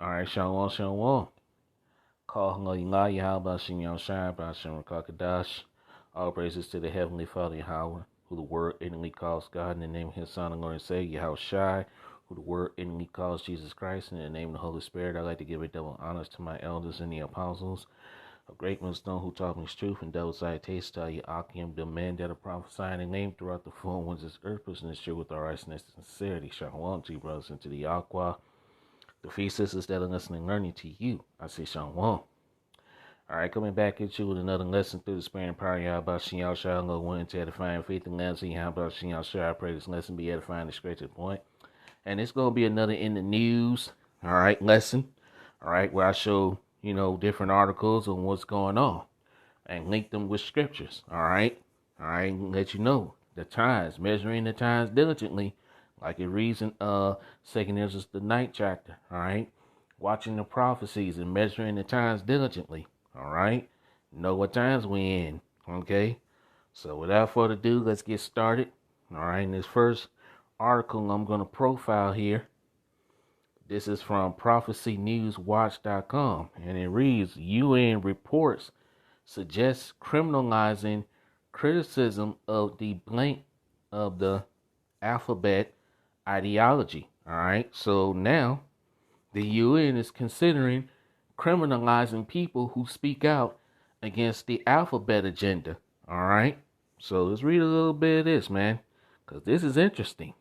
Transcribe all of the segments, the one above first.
All right, Shalom, Shalom. Call Yahawashi, Yahawashi, Yahawashi, Bashim Rakakadash. All praises to the Heavenly Father, Yahweh, who the Word innately calls God in the name of His Son and Lord and Savior, Yahawashi, who the Word innately calls Jesus Christ in the name of the Holy Spirit. I'd like to give a double honors to my elders and the apostles, a great millstone who taught me truth and double-sided taste, Yahawashi, the men that are prophesying and named throughout the four winds of this earth, person is true with all righteousness and sincerity. Shalom to you, brothers, and to the Yahweh. The free sisters that are listening and learning to you, I say shalom. All right, coming back at you with another lesson through the spirit and power of Yahawashi Yahawashi. I'm going into edifying faith and lands in Yahawashi Yahawashi. I pray this lesson be edifying and straight to the point. And it's going to be another in the news, all right, lesson, all right, where I show, different articles on what's going on and link them with scriptures, all right, let you know the times, measuring the times diligently. Like it reads in 2nd Ezra, the 9th chapter, all right? Watching the prophecies and measuring the times diligently, all right? Know what times we in, okay? So without further ado, let's get started. All right, in this first article I'm going to profile here, this is from prophecynewswatch.com, and it reads, UN reports suggests criminalizing criticism of the alphabet ideology. All right, so now the UN is considering criminalizing people who speak out against the alphabet agenda. All right, so let's read a little bit of this, man, because this is interesting.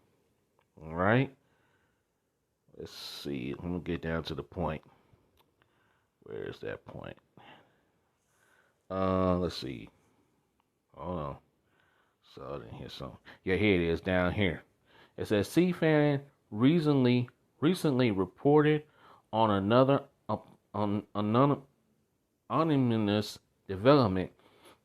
All right, let's see. Let me get down to the point. Where is that point? Let's see. Hold on. So I didn't hear something. Yeah, here it is down here. It says CFAN recently reported on another ominous development.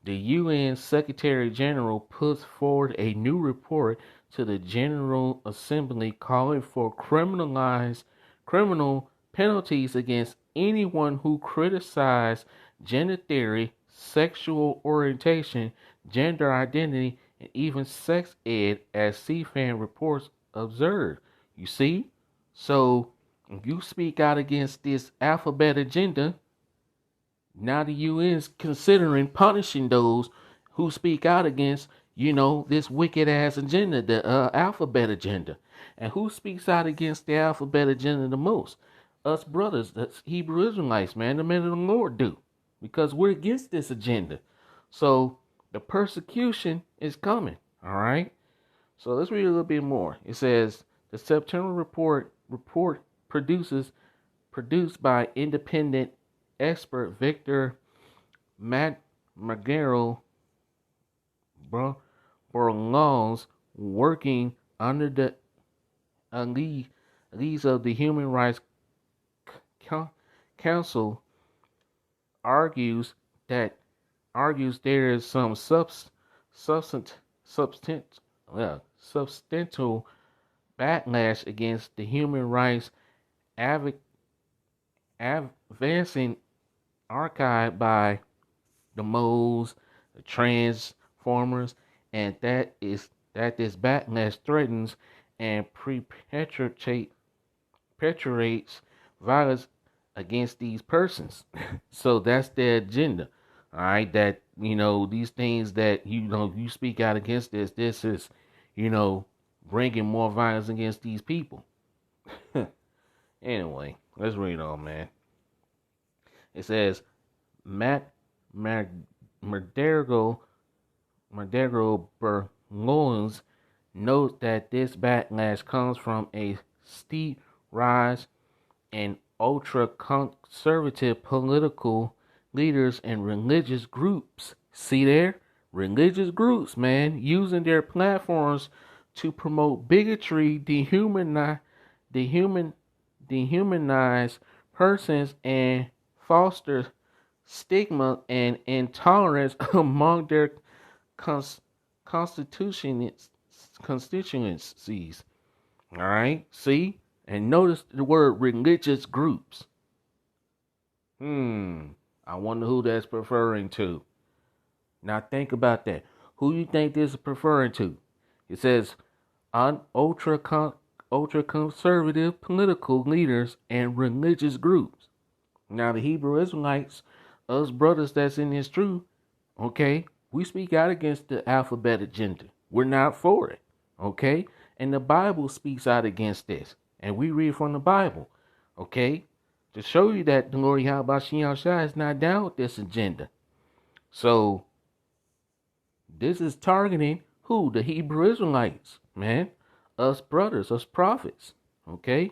The UN Secretary General puts forward a new report to the General Assembly calling for criminal penalties against anyone who criticizes gender theory, sexual orientation, gender identity, and even sex ed, as CFAN reports observed. You see? So, if you speak out against this alphabet agenda, now the UN is considering punishing those who speak out against, this wicked ass agenda, the alphabet agenda. And who speaks out against the alphabet agenda the most? Us brothers, the Hebrew Israelites, man, the men of the Lord do. Because we're against this agenda. So, the persecution is coming, all right? So let's read a little bit more. It says the September report produced by independent expert Victor Magaro Borlons, working under the leads of the Human Rights Council, argues there is some substantial backlash against the human rights advancing archived by the moles, the transformers, and that this backlash threatens and perpetuates violence against these persons. So that's their agenda. All right, that these things that you speak out against this is bringing more violence against these people. Anyway, let's read on, man. It says Madero Berlons notes that this backlash comes from a steep rise in ultra-conservative political leaders and religious groups. See there? Religious groups, man, using their platforms to promote bigotry, dehumanize persons, and foster stigma and intolerance among their constituencies. All right, see? And notice the word religious groups. I wonder who that's referring to. Now think about that. Who you think this is referring to? It says ultra ultra-conservative political leaders and religious groups. Now, the Hebrew Israelites, us brothers that's in this truth, okay, we speak out against the alphabet agenda. We're not for it, okay? And the Bible speaks out against this. And we read from the Bible, okay? To show you that the Lord Yahawashi is not down with this agenda. So, this is targeting who? The Hebrew Israelites, man. Us brothers, us prophets, okay?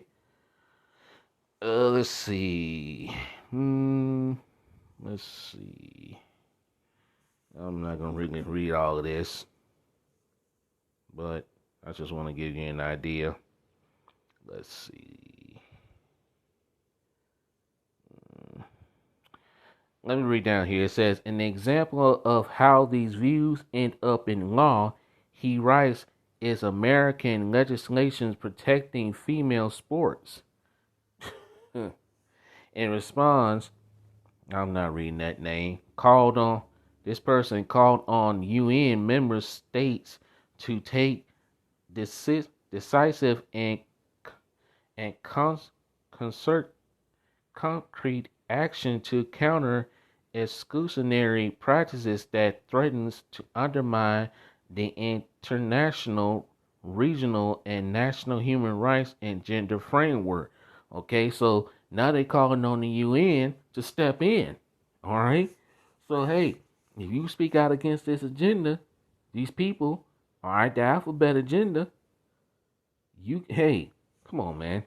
Let's see. Let's see. I'm not going to really read all of this, but I just want to give you an idea. Let's see. Let me read down here. It says, an example of how these views end up in law, he writes, is American legislation protecting female sports. In response, I'm not reading that name, this person called on UN member states to take decisive and concrete action to counter exclusionary practices that threatens to undermine the international, regional, and national human rights and gender framework. Okay, so now they calling on the UN to step in. All right, so hey, if you speak out against this agenda, these people, all right, the alphabet agenda, hey, come on, man.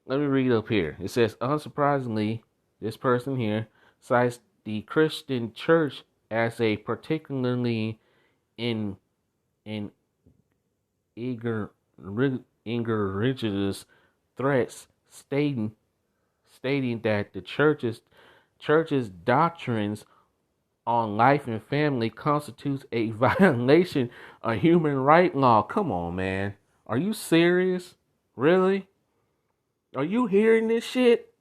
Let me read up here. It says, unsurprisingly, this person here cites the Christian church as a particularly egregious threats, stating that the church's doctrines on life and family constitutes a violation of human right law. Come on, man. Are you serious? Really? Are you hearing this shit?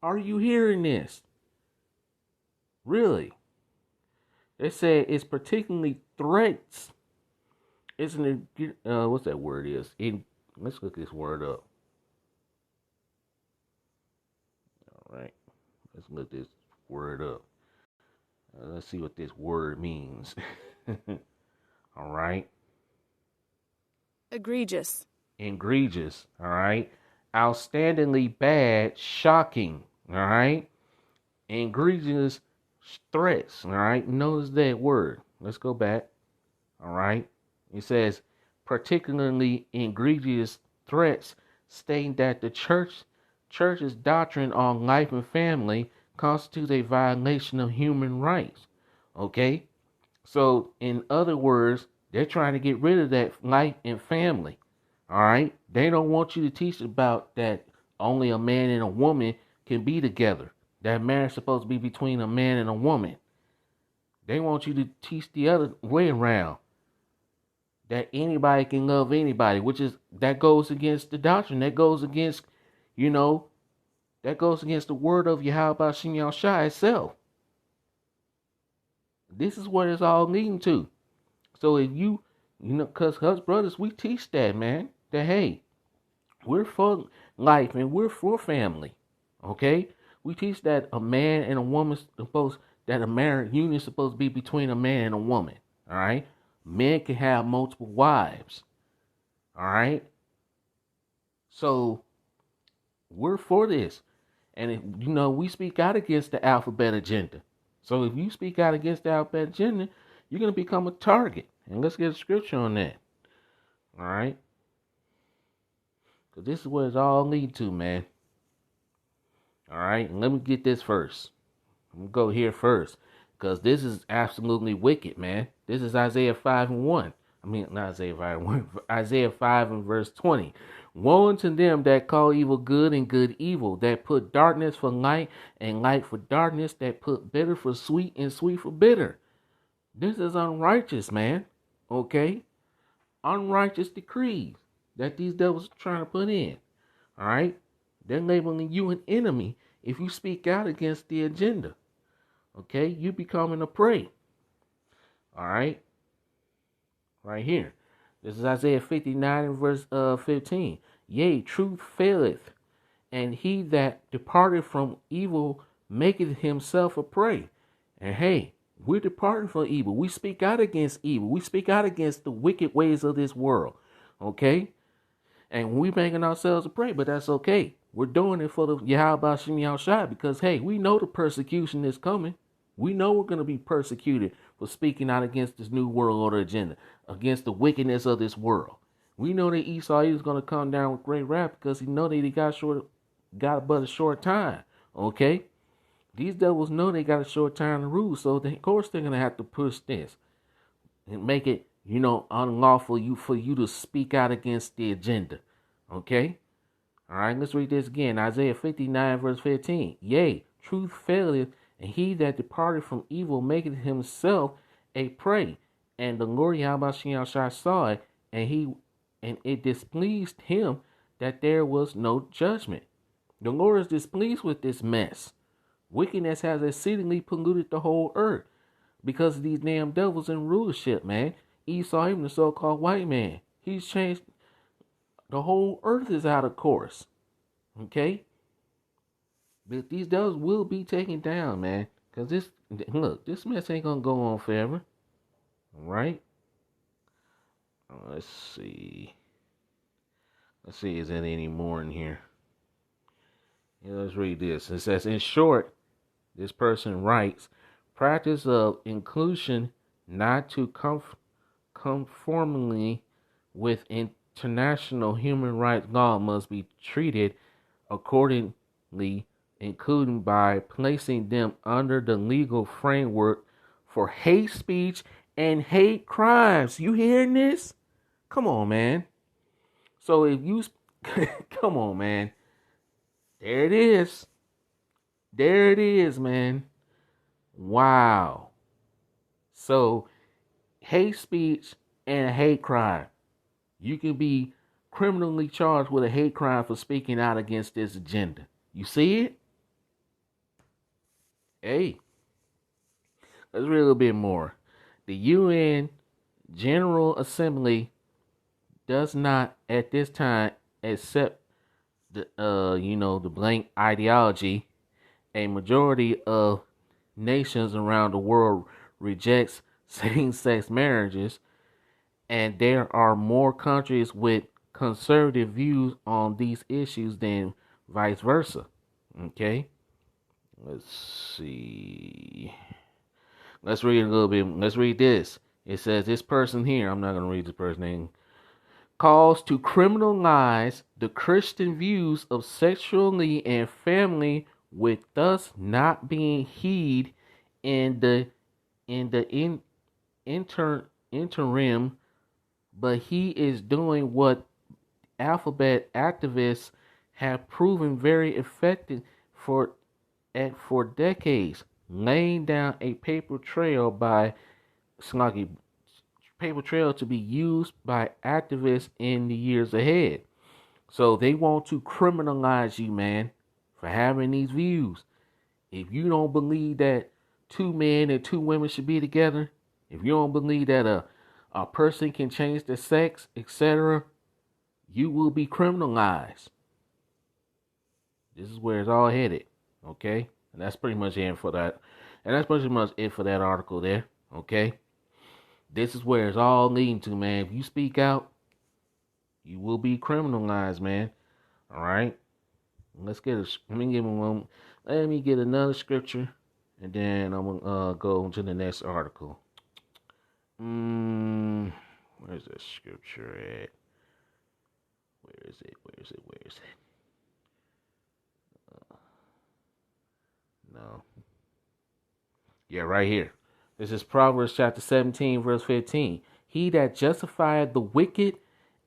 Are you hearing this? Really? They said it's particularly threats. Isn't it? What's that word is? Let's look this word up. All right. Let's look this word up. Let's see what this word means. All right. Egregious. All right. Outstandingly bad, shocking. All right. Egregious threats. All right. Notice that word. Let's go back. All right. It says particularly egregious threats, stating that the church's doctrine on life and family constitutes a violation of human rights. Okay? So, in other words, they're trying to get rid of that life and family. All right? They don't want you to teach about that only a man and a woman can be together. That marriage is supposed to be between a man and a woman. They want you to teach the other way around. That anybody can love anybody, that goes against the doctrine. That goes against, that goes against the word of Yahawashi Yahawashi itself. This is what it's all leading to. So if because us brothers, we teach that, man, that hey, we're for life and we're for family. Okay? We teach that a man and a woman that a marriage union is supposed to be between a man and a woman. All right? Men can have multiple wives. All right? So we're for this. And if, we speak out against the alphabet agenda. So if you speak out against the alphabet agenda, you're going to become a target. And let's get a scripture on that. All right? Because this is what it's all lead to, man. All right? And let me get this first. I'm going to go here first. Because this is absolutely wicked, man. This is Isaiah 5:1. I mean, not Isaiah 5:1. Isaiah 5 and verse 20. Woe unto them that call evil good and good evil, that put darkness for light and light for darkness, that put bitter for sweet and sweet for bitter. This is unrighteous, man. Okay? Unrighteous decrees that these devils are trying to put in. All right? They're labeling you an enemy if you speak out against the agenda. Okay? You becoming a prey. All right? Right here. This is Isaiah 59 and verse 15. Yea, truth faileth, and he that departed from evil maketh himself a prey. And hey, we're departing from evil. We speak out against evil. We speak out against the wicked ways of this world. Okay? And we making ourselves a prey, but that's okay. We're doing it for the Yahawashi because, hey, we know the persecution is coming. We know we're going to be persecuted for speaking out against this new world order agenda, against the wickedness of this world. We know that Esau is going to come down with great wrath because he know that he got but a short time. Okay? These devils know they got a short time to rule, so of course they're going to have to push this and make it, unlawful for you to speak out against the agenda. Okay? All right, let's read this again. Isaiah 59, verse 15. Yea, truth faileth, and he that departed from evil maketh himself a prey. And the Lord Yahawashi saw it, and it displeased him that there was no judgment. The Lord is displeased with this mess. Wickedness has exceedingly polluted the whole earth because of these damn devils in rulership, man. Esau, even the so-called white man, he's changed. The whole earth is out of course. Okay? But these devils will be taken down, man. Because this mess ain't going to go on forever. All right? Let's see. Is there any more in here? Yeah, let's read this. It says, in short, this person writes, practice of inclusion not to conformingly with international human rights law must be treated accordingly, including by placing them under the legal framework for hate speech and hate crimes. You hearing this? Come on, man. So if you come on, man. There it is. There it is, man. Wow. So hate speech and a hate crime. You can be criminally charged with a hate crime for speaking out against this agenda. You see it? Hey, let's read a little bit more. The UN General Assembly does not at this time accept the blank ideology. A majority of nations around the world rejects same-sex marriages, and there are more countries with conservative views on these issues than vice versa. Okay? Let's see. Let's read a little bit. Let's read this. It says this person here, I'm not going to read this person's name, calls to criminalize the Christian views of sexuality and family, with thus not being heed in the interim, but he is doing what alphabet activists have proven very effective for decades, laying down a paper trail to be used by activists in the years ahead. So they want to criminalize you, man, for having these views. If you don't believe that 2 men and 2 women should be together, if you don't believe that a person can change their sex, etc., you will be criminalized. This is where it's all headed, okay? And that's pretty much it for that. And that's pretty much it for that article there, okay? This is where it's all leading to, man. If you speak out, you will be criminalized, man. All right? Let me get another scripture, and then I'm gonna go to the next article. Where's that scripture at? Where is it? No. Yeah, right here. This is Proverbs chapter 17, verse 15. He that justifieth the wicked,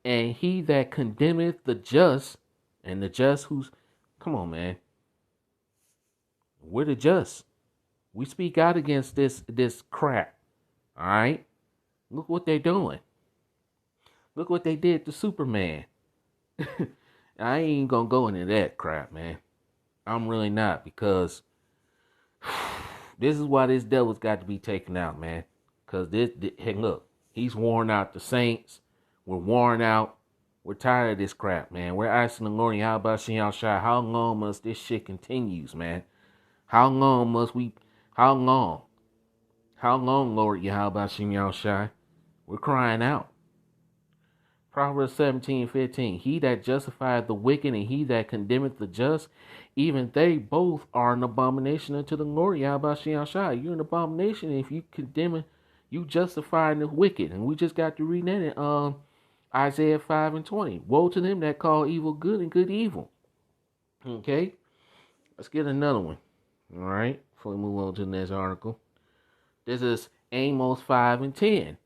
and he that condemneth the just, and the just who's... Come on, man. We're the just. We speak out against this crap. All right? Look what they're doing. Look what they did to Superman. I ain't gonna go into that crap, man. I'm really not, because this is why this devil's got to be taken out, man. Because hey, look, he's worn out the saints. We're worn out. We're tired of this crap, man. We're asking the Lord Yahawashi Yahawashi, how long must this shit continues, man? How long must we, how long? How long, Lord Yahawashi Yahawashi? We're crying out. Proverbs 17:15. He that justifieth the wicked and he that condemneth the just, even they both are an abomination unto the Lord Yahawashi Yahawashi. You're an abomination if you condemn, you justifying the wicked. And we just got to read that in Isaiah 5:20. Woe to them that call evil good and good evil. Okay, let's get another one. All right, before we move on to the next article. This is Amos 5:10.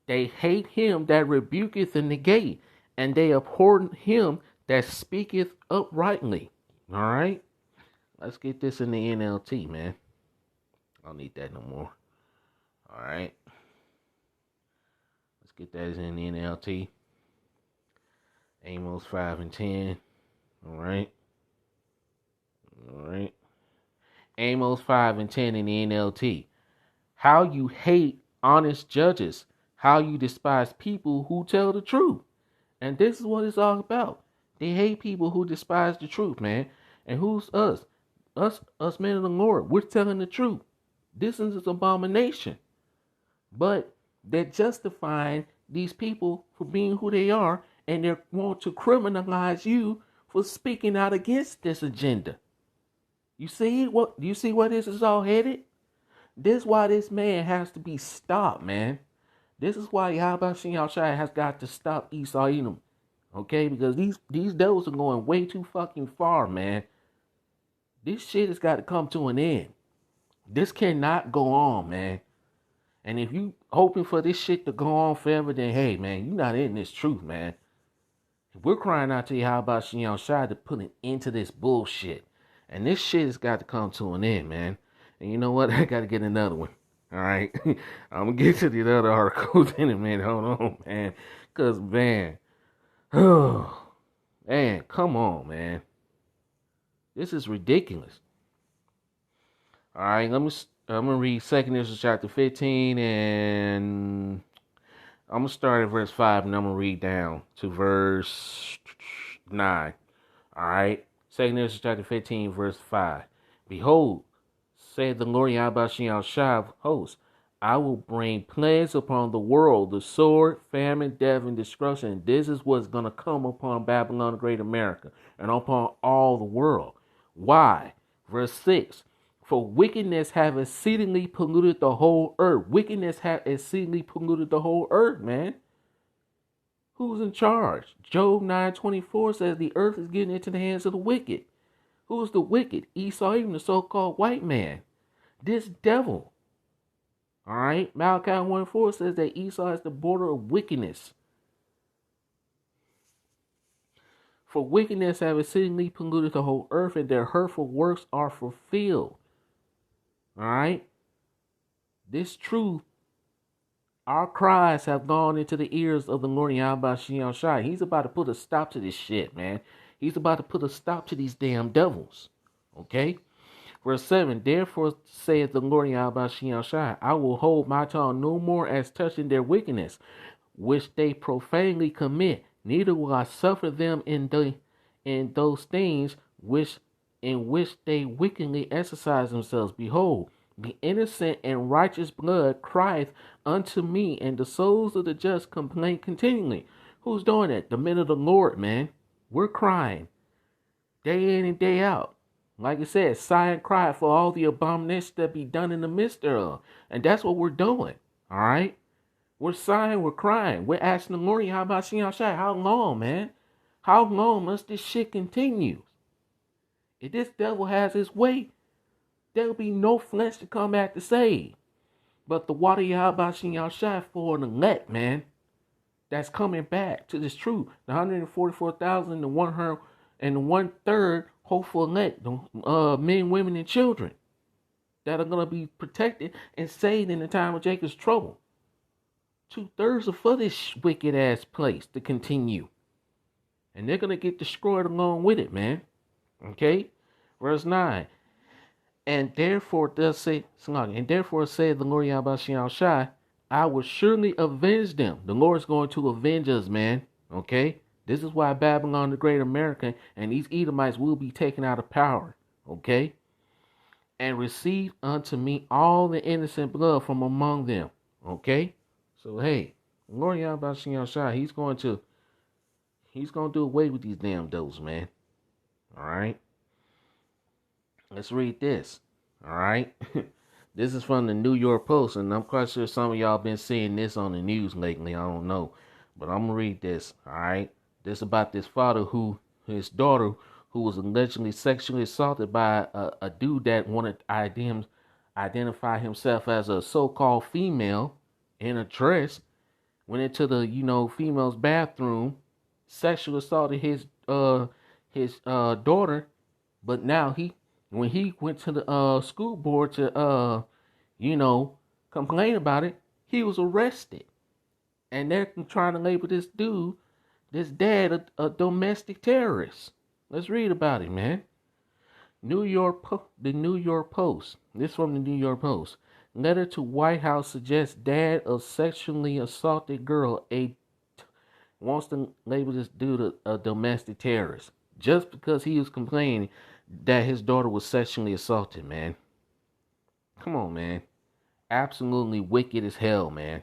They hate him that rebuketh in the gate, and they abhor him that speaketh uprightly. All right, let's get this in the NLT, man. I don't need that no more. All right, let's get that in the NLT. Amos 5:10. All right. All right. Amos 5:10 in the NLT. How you hate honest judges, how you despise people who tell the truth. And this is what it's all about. They hate people who despise the truth, man. And who's us? Us men of the Lord. We're telling the truth. This is an abomination. But they're justifying these people for being who they are, and they want to criminalize you for speaking out against this agenda. You see what this is all headed? This is why this man has to be stopped, man. This is why Yahawashi Yahawashi has got to stop Esau Edom. Okay? Because these devils are going way too fucking far, man. This shit has got to come to an end. This cannot go on, man. And if you hoping for this shit to go on forever, then hey, man, you're not in this truth, man. We're crying out to Yahawashi Yahawashi to put an end to this bullshit. And this shit has got to come to an end, man. And you know what? I got to get another one. All right? I'm going to get to the other articles in a minute. Hold on, man. Because, man. Oh, man, come on, man. This is ridiculous. All right, I'm going to read 2 Ezra chapter 15, and I'm going to start at verse 5, and I'm going to read down to verse 9. All right? 2 Ezra chapter 15, verse 5. Behold, said the Lord Yahawashi Yahawashi of hosts, I will bring plagues upon the world, the sword, famine, death, and destruction. This is what's going to come upon Babylon, the great America, and upon all the world. Why? Verse 6. For wickedness have exceedingly polluted the whole earth. Wickedness have exceedingly polluted the whole earth, man. Who's in charge? Job 9:24 says the earth is getting into the hands of the wicked. Who's the wicked? Esau, even the so-called white man. This devil. All right. Malachi 1:4 says that Esau is the border of wickedness. For wickedness have exceedingly polluted the whole earth, and their hurtful works are fulfilled. All right. This truth, our cries have gone into the ears of the Lord Yahawashi Yahawashi. He's about to put a stop to this shit, man. He's about to put a stop to these damn devils. Okay? Verse 7, therefore saith the Lord Yahawashi Yahawashi, I will hold my tongue no more as touching their wickedness, which they profanely commit, neither will I suffer them in those things in which they wickedly exercise themselves. Behold, the innocent and righteous blood crieth unto me, and the souls of the just complain continually. Who's doing that? The men of the Lord, man. We're crying day in and day out. Like I said, sigh and cry for all the abominations that be done in the midst thereof. And that's what we're doing. All right? We're sighing, we're crying. We're asking the Lord, Yahawashi Yahawashi, how long, man? How long must this shit continue? If this devil has his way, there will be no flesh to come back to save. But the water Yahawashi Yahawashi for an elect, man, that's coming back to this truth. The 144,000 and the 1/3 hopeful elect, the men, women, and children that are going to be protected and saved in the time of Jacob's trouble. 2/3 are for this wicked ass place to continue. And they're going to get destroyed along with it, man. Okay? Verse 9. And therefore said the Lord Yahawashi Yahawashi, I will surely avenge them. The Lord's going to avenge us, man. Okay? This is why Babylon the Great American and these Edomites will be taken out of power. Okay? And receive unto me all the innocent blood from among them. Okay? So hey, Lord Yahawashi Yahawashi, he's gonna do away with these damn doves, man. Alright? Let's read this. Alright? This is from the New York Post, and I'm quite sure some of y'all been seeing this on the news lately. I don't know. But I'm gonna read this, alright? This about this father his daughter who was allegedly sexually assaulted by a dude that wanted to identify himself as a so-called female in a dress, went into the, female's bathroom, sexually assaulted his daughter, but now when he went to the school board to complain about it, he was arrested. And they're trying to label this dad, a domestic terrorist. Let's read about it, man. The New York Post. This from the New York Post. Letter to White House suggests dad of sexually assaulted girl wants to label this dude a domestic terrorist just because he was complaining that his daughter was sexually assaulted, man. Come on, man. Absolutely wicked as hell, man.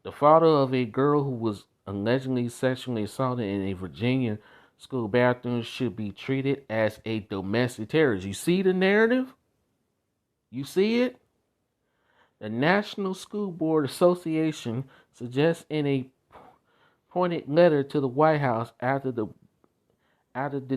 The father of a girl who was allegedly sexually assaulted in a Virginia school bathroom should be treated as a domestic terrorist. You see the narrative? You see it? The National School Board Association suggests in a pointed letter to the White House after the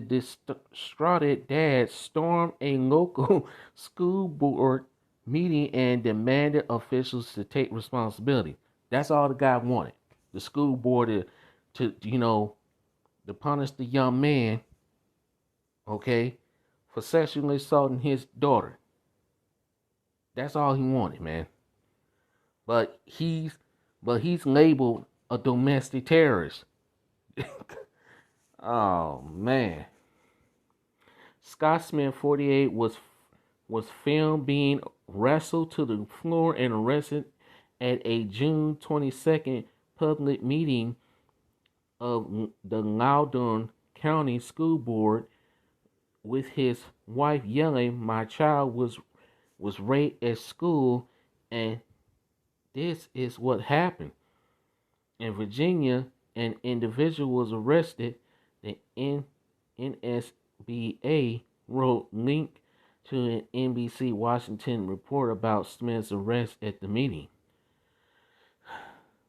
distraught dad stormed a local school board meeting and demanded officials to take responsibility. That's all the guy wanted. The school board to punish the young man, okay, for sexually assaulting his daughter. That's all he wanted, man. But he's labeled a domestic terrorist. Oh man. Scotsman 48 was filmed being wrestled to the floor and arrested at a June 22nd public meeting of the Loudoun County School Board, with his wife yelling, "My child was raped at school," and this is what happened. In Virginia, an individual was arrested. The NSBA wrote link to an NBC Washington report about Smith's arrest at the meeting.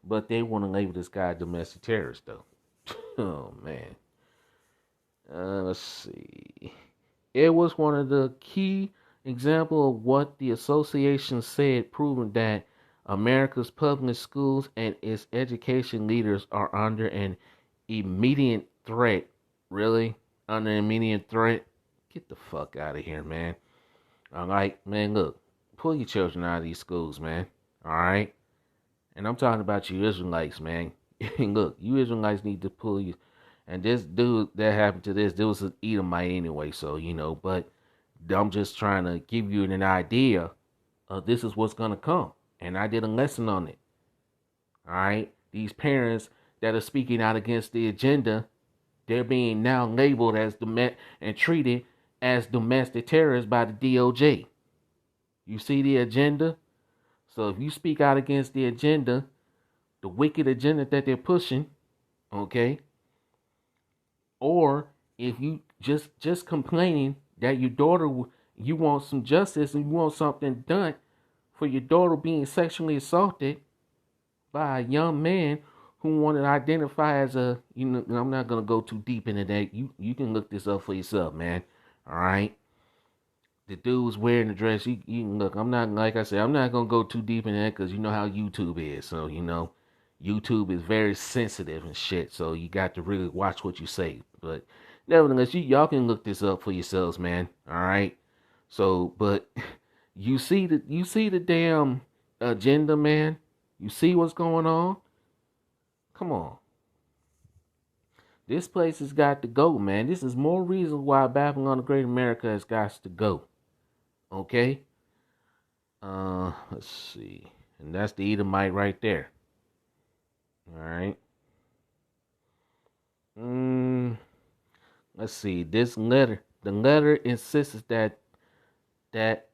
But they want to label this guy a domestic terrorist, though. Oh, man. Let's see. It was one of the key examples of what the association said, proving that America's public schools and its education leaders are under an immediate threat. Really? Under an immediate threat? Get the fuck out of here, man. Alright, man, look. Pull your children out of these schools, man. Alright? And I'm talking about you Israelites, man. Look, you Israelites need to pull you. And this dude that happened to this was an Edomite anyway, so, but I'm just trying to give you an idea of this is what's going to come. And I did a lesson on it. All right? These parents that are speaking out against the agenda, they're being now labeled as and treated as domestic terrorists by the DOJ. You see the agenda? So if you speak out against the agenda, the wicked agenda that they're pushing, okay? Or if you just complaining that your daughter, you want some justice and you want something done for your daughter being sexually assaulted by a young man who wanted to identify as a, I'm not going to go too deep into that. You can look this up for yourself, man. All right? The dude was wearing the dress. You can look. I'm not, like I said, I'm not going to go too deep in that because you know how YouTube is. So, YouTube is very sensitive and shit. So you got to really watch what you say. But nevertheless, y'all can look this up for yourselves, man. All right? So, but you see the damn agenda, man. You see what's going on? Come on. This place has got to go, man. This is more reason why Babylon the Great America has got to go. Okay? Let's see. And that's the Edomite right there. All right. Let's see. The letter insists that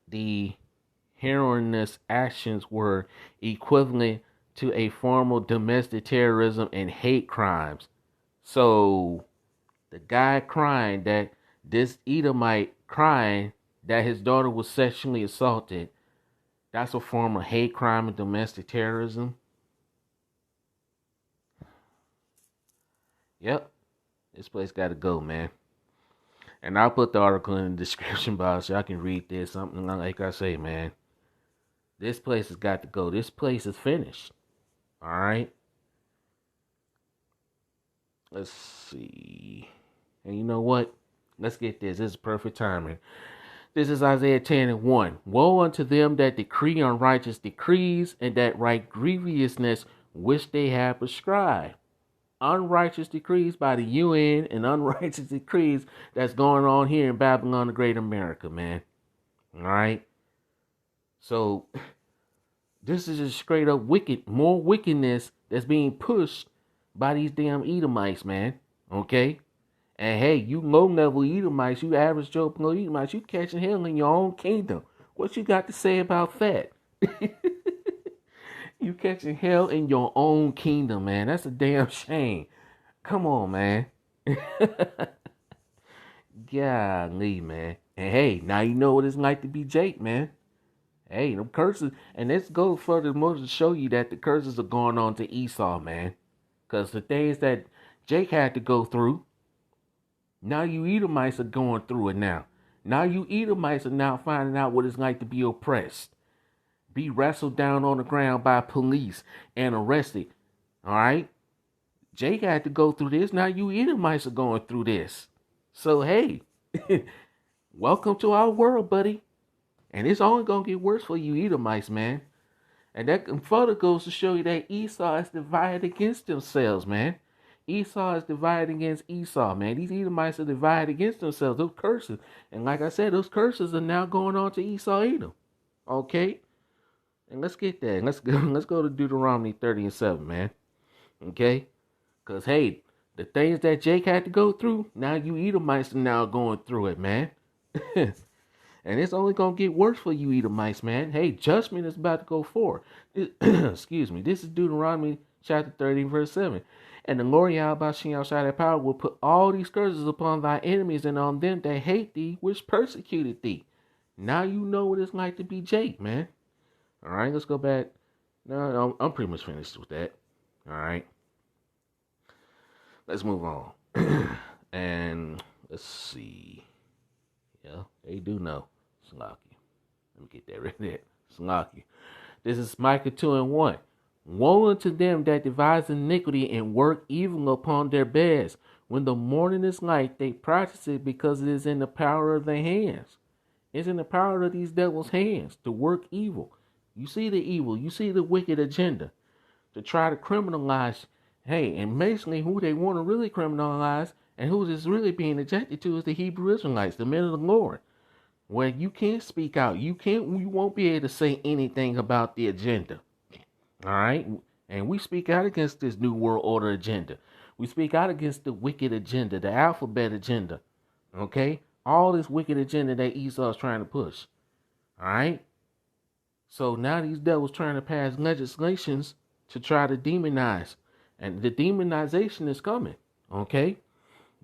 the heroinous actions were equivalent to a form of domestic terrorism and hate crimes. So the guy crying that this Edomite crying that his daughter was sexually assaulted, that's a form of hate crime and domestic terrorism. Yep, this place got to go, man. And I'll put the article in the description box so y'all can read this. Something like I say, man. This place has got to go. This place is finished. All right. Let's see. And you know what? Let's get this. This is perfect timing. This is Isaiah 10:1. Woe unto them that decree unrighteous decrees and that write grievousness which they have prescribed. Unrighteous decrees by the UN and unrighteous decrees that's going on here in Babylon the Great America, man. All right. So this is just straight up wicked, more wickedness that's being pushed by these damn Edomites, man. Okay? And hey, you low-level Edomites, you average Joe Blow Edomites, you catching hell in your own kingdom. What you got to say about that? You catching hell in your own kingdom, man. That's a damn shame. Come on, man. Golly, man. And hey, now you know what it's like to be Jake, man. Hey, them curses, and let's go furthermore to show you that the curses are going on to Esau, man. Because the things that Jake had to go through, now you Edomites are going through it now. Now you Edomites are now finding out what it's like to be oppressed. Be wrestled down on the ground by police and arrested. All right? Jake had to go through this. Now you Edomites are going through this. So, hey, welcome to our world, buddy. And it's only going to get worse for you Edomites, man. And that further goes to show you that Esau is divided against themselves, man. Esau is divided against Esau, man. These Edomites are divided against themselves. Those curses. And like I said, those curses are now going on to Esau Edom. Okay? And let's get that. Let's go to Deuteronomy 30:7, man. Okay? Because, hey, the things that Jake had to go through, now you Edomites are now going through it, man. And it's only going to get worse for you Edomites, man. Hey, judgment is about to go forth. Excuse me. This is Deuteronomy chapter 30, verse 7. And the Lord Yahawashi outside of power will put all these curses upon thy enemies and on them that hate thee, which persecuted thee. Now you know what it's like to be Jake, man. All right, let's go back. No, I'm pretty much finished with that. All right. Let's move on. And let's see. Yeah, they do know. Slocky. Let me get that right there. Slocky. This is Micah 2:1. Woe unto them that devise iniquity and work evil upon their beds. When the morning is light, they practice it because it is in the power of their hands. It's in the power of these devils' hands to work evil. You see the evil. You see the wicked agenda to try to criminalize. Hey, and basically who they want to really criminalize and who is really being ejected to is the Hebrew Israelites, the men of the Lord. Where you can't speak out. You won't be able to say anything about the agenda. All right? And we speak out against this New World Order agenda. We speak out against the wicked agenda, the alphabet agenda. Okay? All this wicked agenda that Esau is trying to push. All right? So now these devils trying to pass legislations to try to demonize. And the demonization is coming. Okay?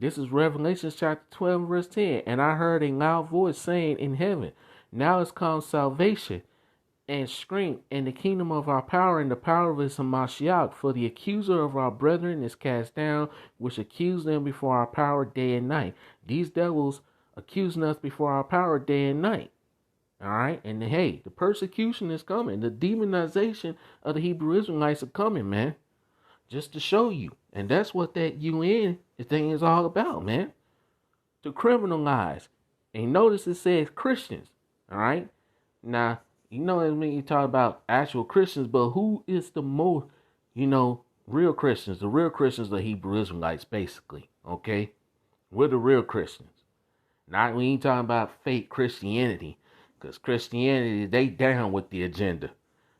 This is Revelation chapter 12, verse 10. And I heard a loud voice saying in heaven, now is come salvation and strength in the kingdom of our power and the power of his Hamashiach. For the accuser of our brethren is cast down, which accused them before our power day and night. These devils accusing us before our power day and night. All right. And hey, the persecution is coming. The demonization of the Hebrew Israelites are coming, man. Just to show you. And that's what that UN thing is all about, man. To criminalize. And notice it says Christians. All right. Now, you know what I mean? You talk about actual Christians, but who is the most, real Christians? The real Christians are Hebrew Israelites, basically. Okay. We're the real Christians. Not we ain't talking about fake Christianity. Because Christianity, they down with the agenda.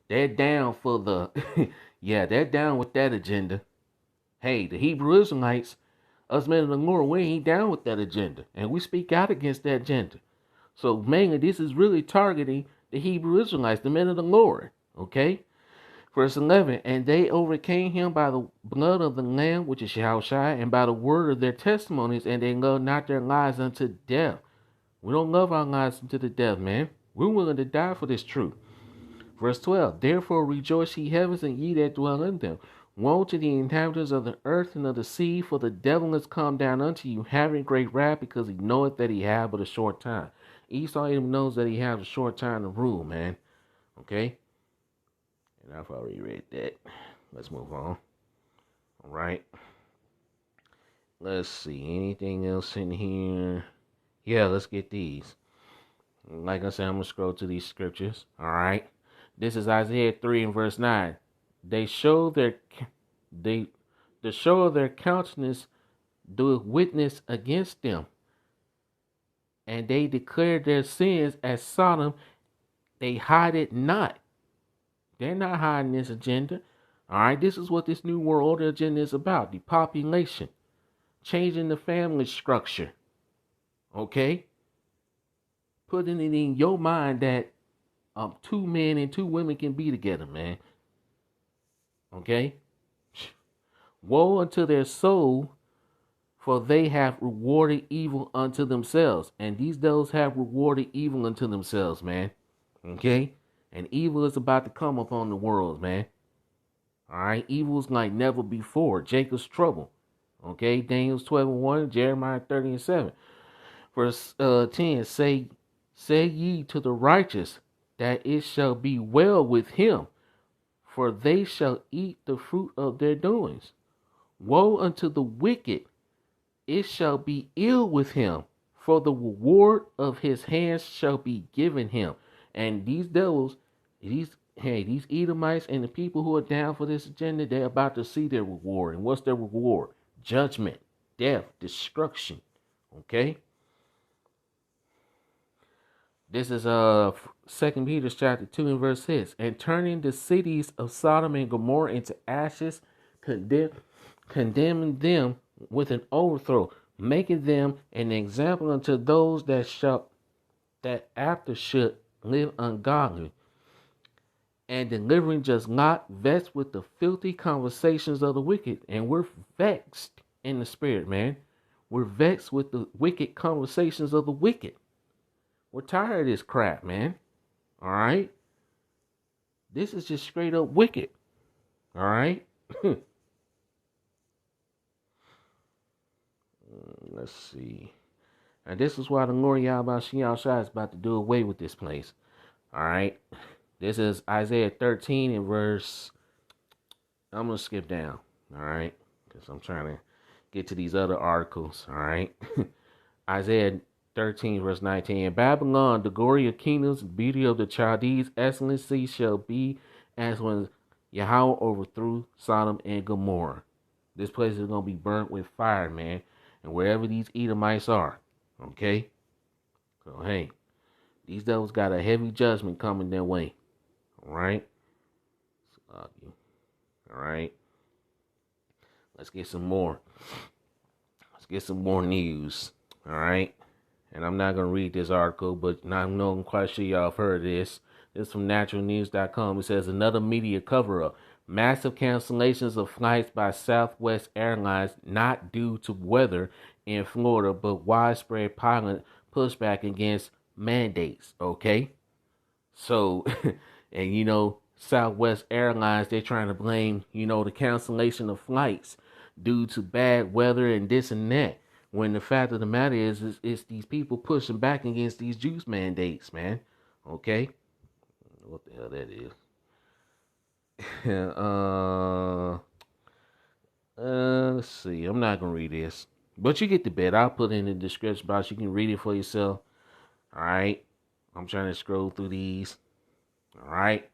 They're down for the, yeah, they're down with that agenda. Hey, the Hebrew Israelites, us men of the Lord, we ain't down with that agenda. And we speak out against that agenda. So mainly this is really targeting the Hebrew Israelites, the men of the Lord. Okay? Verse 11, and they overcame him by the blood of the Lamb, which is Yahawashi, and by the word of their testimonies, and they loved not their lives unto death. We don't love our lives unto the death, man. We're willing to die for this truth. Verse 12, therefore rejoice ye heavens, and ye that dwell in them. Woe to the inhabitants of the earth and of the sea, for the devil is come down unto you, having great wrath, because he knoweth that he hath but a short time. Esau even knows that he has a short time to rule, man. Okay? And I've already read that. Let's move on. All right. Let's see. Anything else in here? Yeah, let's get these. Like I said, I'm going to scroll to these scriptures. All right. This is Isaiah 3 and verse 9. The show of their countenance doeth witness against them, and they declare their sins as Sodom. They hide it not. They're not hiding this agenda. All right, this is what this new world order agenda is about: depopulation, changing the family structure. Okay, putting it in your mind that 2 men and 2 women can be together, man. Okay, woe unto their soul, for they have rewarded evil unto themselves, and these devils have rewarded evil unto themselves, man. Okay, and evil is about to come upon the world, man. All right, evil's like never before. Jacob's trouble. Okay, Daniel's 12 and 1, Jeremiah 30 and 7. Verse 10, say ye to the righteous that it shall be well with him, for they shall eat the fruit of their doings. Woe unto the wicked, it shall be ill with him, for the reward of his hands shall be given him. And these devils, these Edomites and the people who are down for this agenda, they're about to see their reward. And what's their reward? Judgment, death, destruction. Okay? This is 2 Peter chapter 2 and verse 6. And turning the cities of Sodom and Gomorrah into ashes, condemning them with an overthrow, making them an example unto those that after should live ungodly, and delivering just not vexed with the filthy conversations of the wicked. And we're vexed in the spirit, man. We're vexed with the wicked conversations of the wicked. We're tired of this crap, man. All right? This is just straight up wicked. All right? Let's see. And this is why the Lord Yahawashi is about to do away with this place. All right? This is Isaiah 13 and verse... I'm going to skip down. All right? Because I'm trying to get to these other articles. All right? Isaiah 13 verse 19. In Babylon, the glory of kingdoms, the beauty of the Chaldees, excellency shall be as when Yahweh overthrew Sodom and Gomorrah. This place is going to be burnt with fire, man. And wherever these Edomites are. Okay? So, hey. These devils got a heavy judgment coming their way. Alright? Alright? Let's get some more. Let's get some more news. Alright? And I'm not going to read this article, but I'm quite sure y'all have heard of this. This is from naturalnews.com. It says another media cover-up. Massive cancellations of flights by Southwest Airlines not due to weather in Florida, but widespread pilot pushback against mandates. Okay? So, and Southwest Airlines, they're trying to blame, the cancellation of flights due to bad weather and this and that. When the fact of the matter is these people pushing back against these juice mandates, man. Okay? What the hell that is? Let's see. I'm not going to read this. But you get the bit. I'll put it in the description box. You can read it for yourself. All right? I'm trying to scroll through these. All right?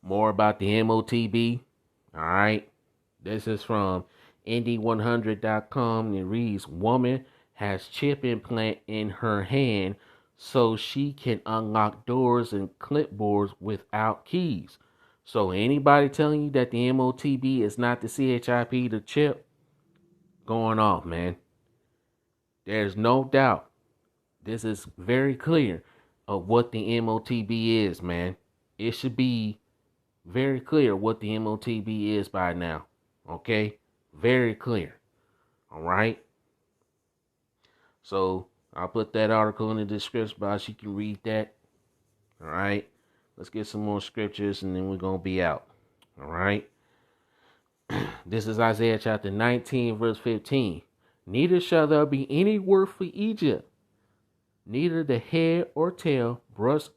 More about the MOTB. All right? This is from Indy100.com. And it reads, woman has chip implant in her hand so she can unlock doors and clipboards without keys. So anybody telling you that the MOTB is not the CHIP, the chip, going off, man. There's no doubt. This is very clear of what the MOTB is, man. It should be very clear what the MOTB is by now. Okay? Very clear. All right? So I'll put that article in the description box. You can read that. All right? Let's get some more scriptures and then we're going to be out. All right? This is Isaiah chapter 19, verse 15. Neither shall there be any work for Egypt, neither the head or tail, branch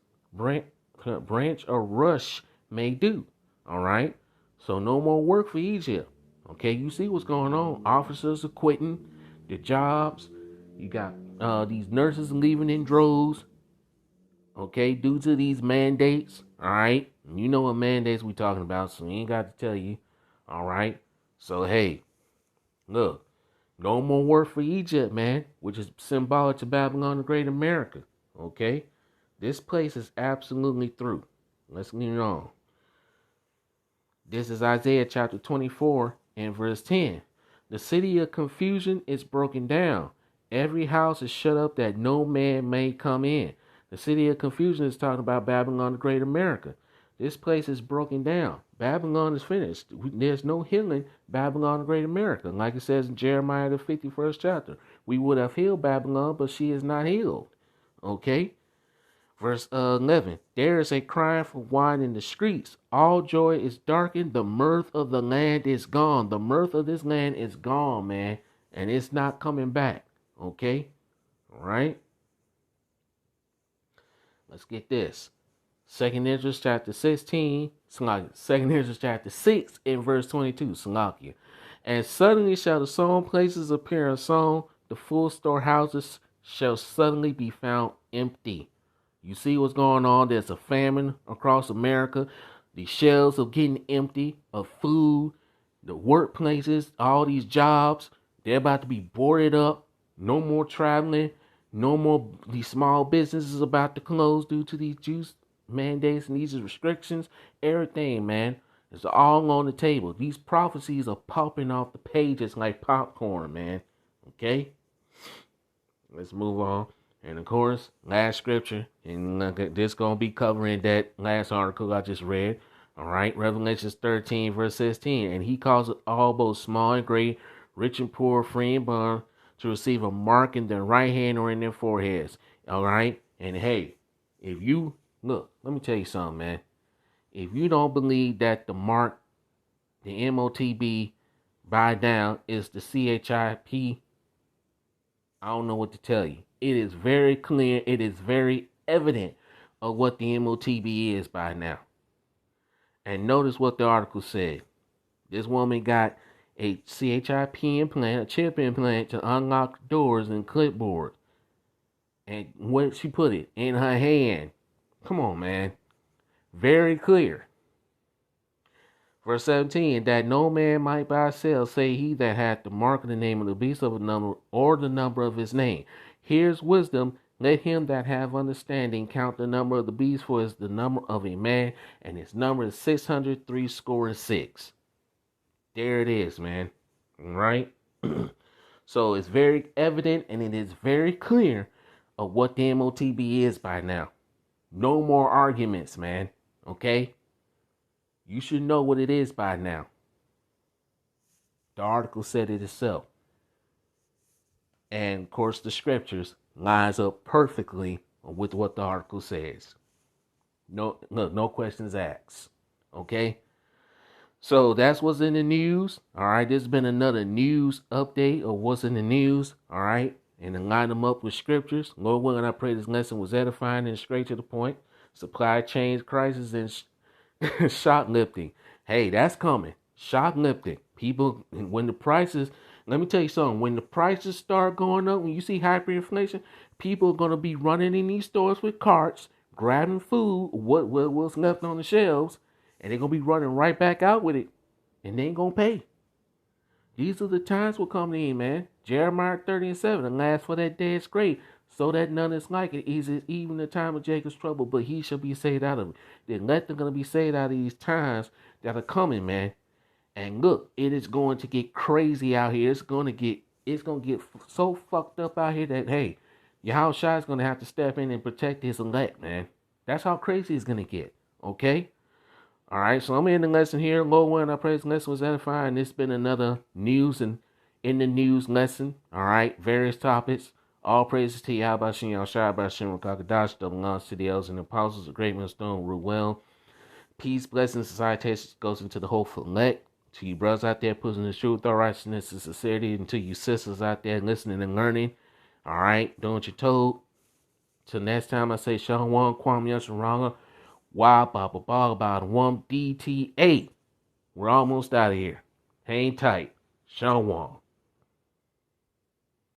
or rush may do. All right? So no more work for Egypt. Okay, you see what's going on. Officers are quitting their jobs. You got these nurses leaving in droves. Okay, due to these mandates. All right? You know what mandates we talking about, so we ain't got to tell you. All right? So, hey, look. No more work for Egypt, man, which is symbolic to Babylon the Great America. Okay? This place is absolutely through. Let's get it on. This is Isaiah chapter 24 and verse 10. The city of confusion is broken down. Every house is shut up that no man may come in. The city of confusion is talking about Babylon the Great America. This place is broken down. Babylon is finished. There's no healing Babylon the Great America. Like it says in Jeremiah the 51st chapter. We would have healed Babylon, but she is not healed. Okay? Verse 11. There is a cry for wine in the streets. All joy is darkened. The mirth of the land is gone. The mirth of this land is gone, man. And it's not coming back. Okay? All right? Let's get this. Second Ezra chapter 16, Second Ezra chapter 6 and verse 22, Salakia. And suddenly shall the sown places appear unsown, the full storehouses shall suddenly be found empty. You see what's going on? There's a famine across America. The shelves are getting empty of food. The workplaces, all these jobs, they're about to be boarded up. No more traveling. No more. These small businesses about to close due to these juice mandates and these restrictions. Everything, man, is all on the table. These prophecies are popping off the pages like popcorn, man. Okay? Let's move on. And of course, last scripture, and this going to be covering that last article I just read. All right, Revelations 13, verse 16. And he calls it all, both small and great, rich and poor, free and bond, to receive a mark in their right hand or in their foreheads. All right? And hey, if you, look, let me tell you something, man. If you don't believe that the mark, the MOTB, by down is the CHIP, I don't know what to tell you. It is very clear. It is very evident of what the MOTB is by now. And notice what the article said. This woman got a CHIP implant, a chip implant to unlock doors and clipboard. And where she put it? In her hand. Come on, man. Very clear. Verse 17, that no man might buy or sell, say he that hath the mark of the name of the beast of a number, or the number of his name. Here's wisdom. Let him that have understanding count the number of the beast, for it's the number of a man, and his number is 666. There it is, man. All right? So it's very evident, and it is very clear of what the MOTB is by now. No more arguments, man. Okay? You should know what it is by now. The article said it itself. And, of course, the scriptures lines up perfectly with what the article says. No questions asked. Okay? So that's what's in the news. All right? There's been another news update of what's in the news. All right? And then line them up with scriptures. Lord willing, I pray this lesson was edifying and straight to the point. Supply chain crisis and shoplifting. Hey, that's coming. Shoplifting. People, when the prices, let me tell you something. When the prices start going up, when you see hyperinflation, people are going to be running in these stores with carts, grabbing food, what's left on the shelves, and they're going to be running right back out with it. And they ain't going to pay. These are the times we're coming in, man. Jeremiah 30 and 7. The last for that day is great. so that none is like it, is it even the time of Jacob's trouble, but he shall be saved out of it. The elect are going to be saved out of these times that are coming, man. And look, it is going to get crazy out here. It's going to get so fucked up out here that, hey, Yahawashi is going to have to step in and protect his elect, man. That's how crazy it's going to get, okay? All right, so I'm in the lesson here. Lord willing, I pray this lesson was edifying. It's been another news and in the news lesson. All right, various topics. All praises to Yahawashi, Yahawashi, Bashem, Kakadash, the belongs to the elders and apostles, the great millstone, rule well. Peace, blessings, salutations goes into the whole elect. To you brothers out there pushing the truth, all righteousness, and sincerity, and to you sisters out there listening and learning. All right, doing what you're told. Till next time, I say Shalom, Kwam Yasharanga, Wa Baba Baba Wum DTA. We're almost out of here. Hang tight. Shalom.